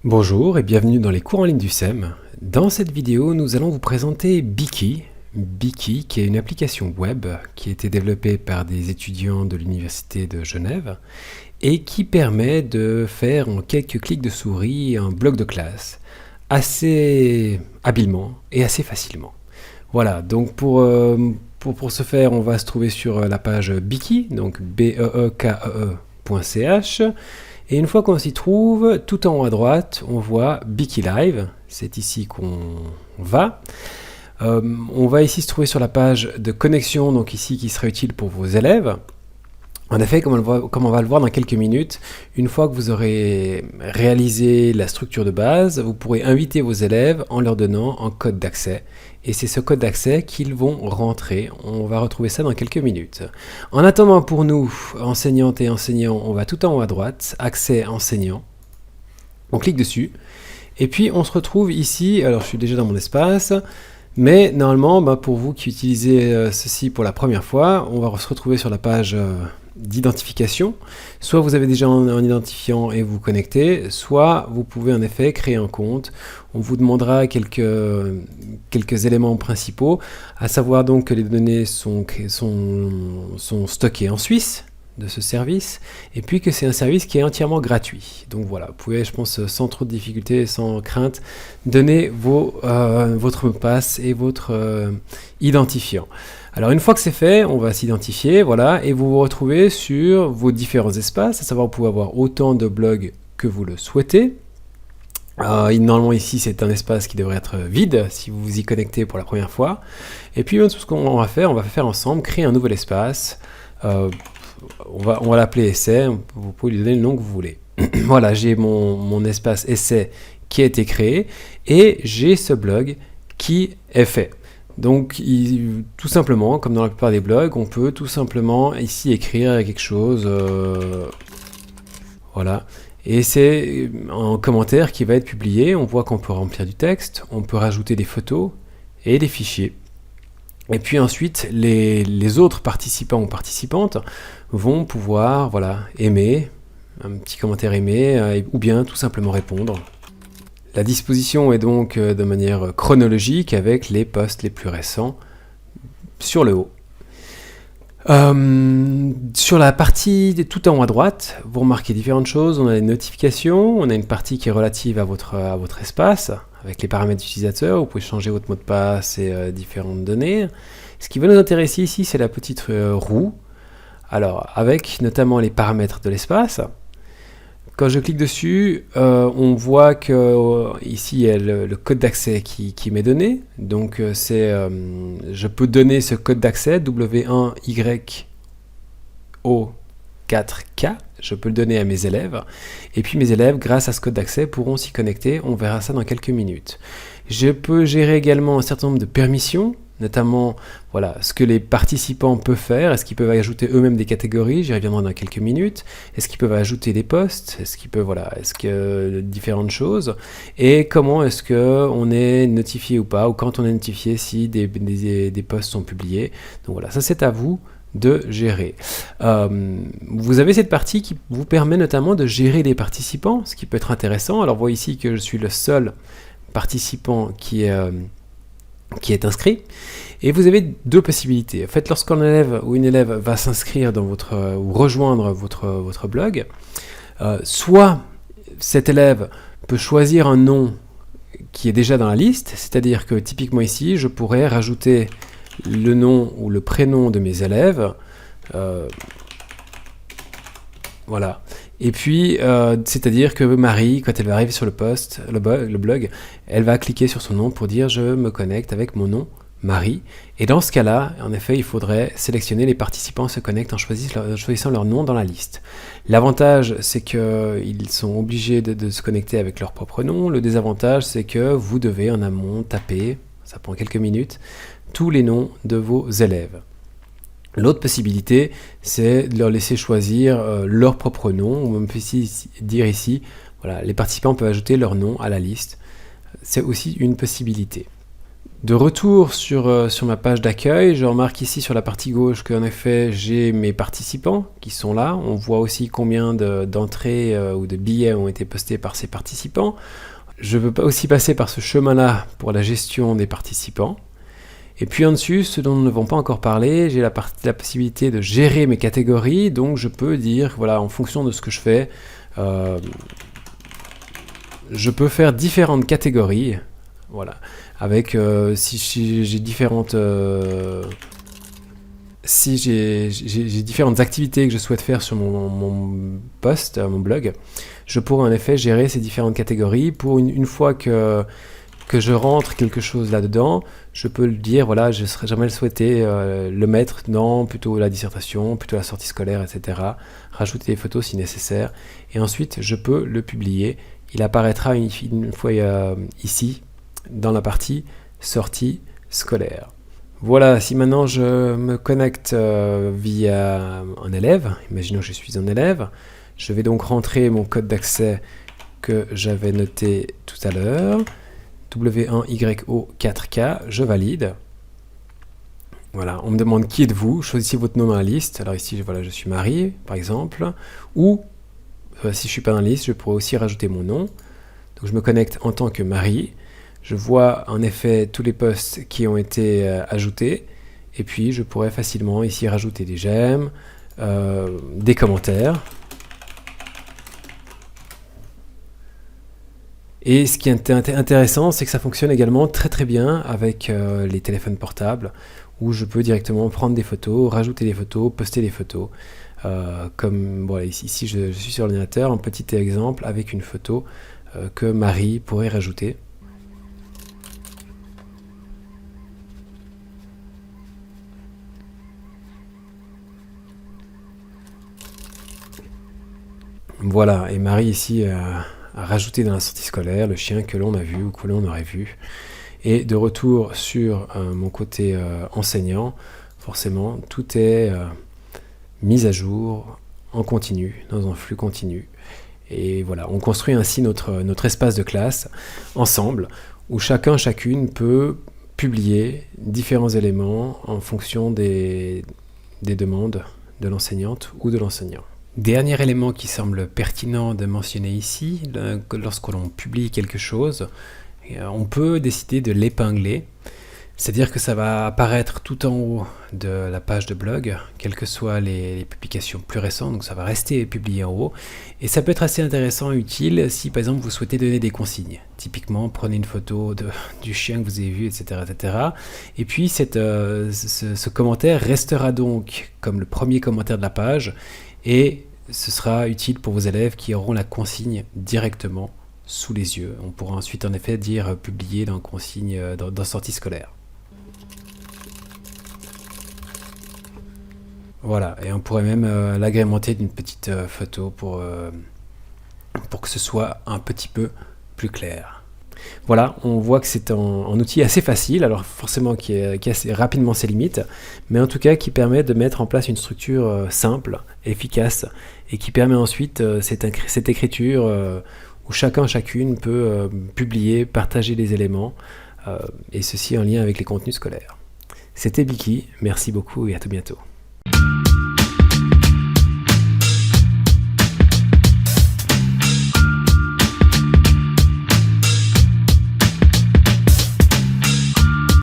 Bonjour et bienvenue dans les cours en ligne du SEM. Dans cette vidéo, nous allons vous présenter Biki. Biki, qui est une application web qui a été développée par des étudiants de l'Université de Genève et qui permet de faire en quelques clics de souris un bloc de classe assez habilement et assez facilement. Voilà, donc pour ce faire, on va se trouver sur la page Biki, donc beekee.ch. Et une fois qu'on s'y trouve, tout en haut à droite, on voit Biki Live. C'est ici qu'on va. On va ici se trouver sur la page de connexion, donc ici qui sera utile pour vos élèves. En effet, comme on va le voir dans quelques minutes, une fois que vous aurez réalisé la structure de base, vous pourrez inviter vos élèves en leur donnant un code d'accès. Et c'est ce code d'accès qu'ils vont rentrer. On va retrouver ça dans quelques minutes. En attendant, pour nous, enseignantes et enseignants, on va tout en haut à droite, accès enseignant. On clique dessus. Et puis, on se retrouve ici. Alors, je suis déjà dans mon espace. Mais normalement, pour vous qui utilisez ceci pour la première fois, on va se retrouver sur la page d'identification. Soit vous avez déjà un identifiant et vous vous connectez, soit vous pouvez en effet créer un compte. On vous demandera quelques éléments principaux, à savoir donc que les données sont stockées en Suisse de ce service, et puis que c'est un service qui est entièrement gratuit. Donc voilà, vous pouvez, je pense, sans trop de difficultés, sans crainte, donner votre mot de passe et votre identifiant. Alors une fois que c'est fait, on va s'identifier, voilà, et vous vous retrouvez sur vos différents espaces, à savoir vous pouvez avoir autant de blogs que vous le souhaitez. Normalement ici c'est un espace qui devrait être vide si vous vous y connectez pour la première fois. Et puis tout ce qu'on va faire ensemble, créer un nouvel espace. On va l'appeler essai, vous pouvez lui donner le nom que vous voulez. Voilà, j'ai mon espace essai qui a été créé et j'ai ce blog qui est fait. Donc tout simplement, comme dans la plupart des blogs, on peut tout simplement ici écrire quelque chose, voilà, et c'est un commentaire qui va être publié. On voit qu'on peut remplir du texte, on peut rajouter des photos et des fichiers. Et puis ensuite, les autres participants ou participantes vont pouvoir, voilà, aimer, un petit commentaire aimé, ou bien tout simplement répondre. La disposition est donc de manière chronologique avec les posts les plus récents sur le haut. Sur la partie tout en haut à droite, vous remarquez différentes choses. On a les notifications, on a une partie qui est relative à votre espace, avec les paramètres d'utilisateur. Vous pouvez changer votre mot de passe et différentes données. Ce qui va nous intéresser ici, c'est la petite roue. Alors, avec notamment les paramètres de l'espace. Quand je clique dessus, on voit que ici il y a le code d'accès qui m'est donné. Donc je peux donner ce code d'accès W1YO4K. Je peux le donner à mes élèves. Et puis mes élèves, grâce à ce code d'accès, pourront s'y connecter. On verra ça dans quelques minutes. Je peux gérer également un certain nombre de permissions, notamment voilà, ce que les participants peuvent faire. Est-ce qu'ils peuvent ajouter eux-mêmes des catégories? J'y reviendrai dans quelques minutes. Est-ce qu'ils peuvent ajouter des posts? Est-ce que différentes choses? Et comment est-ce qu'on est notifié ou pas, ou quand on est notifié si des posts sont publiés. Donc voilà, ça c'est à vous de gérer. Vous avez cette partie qui vous permet notamment de gérer les participants, ce qui peut être intéressant. Alors vous voyez ici que je suis le seul participant qui est inscrit, et vous avez deux possibilités. En fait, lorsqu'un élève ou une élève va s'inscrire dans ou rejoindre votre blog, soit cet élève peut choisir un nom qui est déjà dans la liste, c'est-à-dire que typiquement ici, je pourrais rajouter le nom ou le prénom de mes élèves, voilà. Et puis, c'est-à-dire que Marie, quand elle va arriver sur le blog, elle va cliquer sur son nom pour dire « Je me connecte avec mon nom Marie ». Et dans ce cas-là, en effet, il faudrait sélectionner les participants se connectent en choisissant leur nom dans la liste. L'avantage, c'est qu'ils sont obligés de se connecter avec leur propre nom. Le désavantage, c'est que vous devez en amont taper, ça prend quelques minutes, tous les noms de vos élèves. L'autre possibilité, c'est de leur laisser choisir leur propre nom. On peut dire ici, voilà, les participants peuvent ajouter leur nom à la liste. C'est aussi une possibilité. De retour sur ma page d'accueil, je remarque ici sur la partie gauche qu'en effet j'ai mes participants qui sont là. On voit aussi combien d'entrées ou de billets ont été postés par ces participants. Je peux aussi passer par ce chemin-là pour la gestion des participants. Et puis en dessus, ce dont nous n'avons pas encore parlé, j'ai la possibilité de gérer mes catégories. Donc je peux dire, voilà, en fonction de ce que je fais, je peux faire différentes catégories. Voilà, avec si j'ai différentes j'ai différentes activités que je souhaite faire sur mon post, mon blog, je pourrais en effet gérer ces différentes catégories pour une fois que je rentre quelque chose là-dedans, je peux le dire, voilà, je serais jamais souhaité le mettre dans plutôt la dissertation, plutôt la sortie scolaire, etc. Rajouter des photos si nécessaire, et ensuite je peux le publier. Il apparaîtra une fois ici, dans la partie sortie scolaire. Voilà, si maintenant je me connecte via un élève, imaginons que je suis un élève, je vais donc rentrer mon code d'accès que j'avais noté tout à l'heure, W1YO4K, je valide. Voilà, on me demande qui êtes-vous, choisissez votre nom dans la liste. Alors ici, voilà, je suis Marie, par exemple, ou si je ne suis pas dans la liste, je pourrais aussi rajouter mon nom. Donc je me connecte en tant que Marie. Je vois en effet tous les posts qui ont été ajoutés, et puis je pourrais facilement ici rajouter des j'aime, des commentaires. Et ce qui est intéressant, c'est que ça fonctionne également très très bien avec les téléphones portables, où je peux directement prendre des photos, rajouter des photos, poster des photos. Comme voilà, ici je suis sur l'ordinateur, un petit exemple avec une photo que Marie pourrait rajouter. Voilà, et Marie ici a rajouté dans la sortie scolaire le chien que l'on a vu ou que l'on aurait vu. Et de retour sur mon côté enseignant, forcément tout est mis à jour en continu, dans un flux continu. Et voilà, on construit ainsi notre espace de classe ensemble, où chacune peut publier différents éléments en fonction des demandes de l'enseignante ou de l'enseignant. Dernier élément qui semble pertinent de mentionner ici, lorsque l'on publie quelque chose, on peut décider de l'épingler, c'est-à-dire que ça va apparaître tout en haut de la page de blog, quelles que soient les publications plus récentes, donc ça va rester publié en haut, et ça peut être assez intéressant et utile si par exemple vous souhaitez donner des consignes. Typiquement, prenez une photo du chien que vous avez vu, etc. etc. Et puis ce commentaire restera donc comme le premier commentaire de la page, et ce sera utile pour vos élèves qui auront la consigne directement sous les yeux. On pourra ensuite en effet dire publier dans consigne dans sortie scolaire. Voilà, et on pourrait même l'agrémenter d'une petite photo pour que ce soit un petit peu plus clair. Voilà, on voit que c'est un outil assez facile, alors forcément qui a assez rapidement ses limites, mais en tout cas qui permet de mettre en place une structure simple, efficace, et qui permet ensuite cette écriture où chacune peut publier, partager les éléments, et ceci en lien avec les contenus scolaires. C'était Biki, merci beaucoup et à tout bientôt.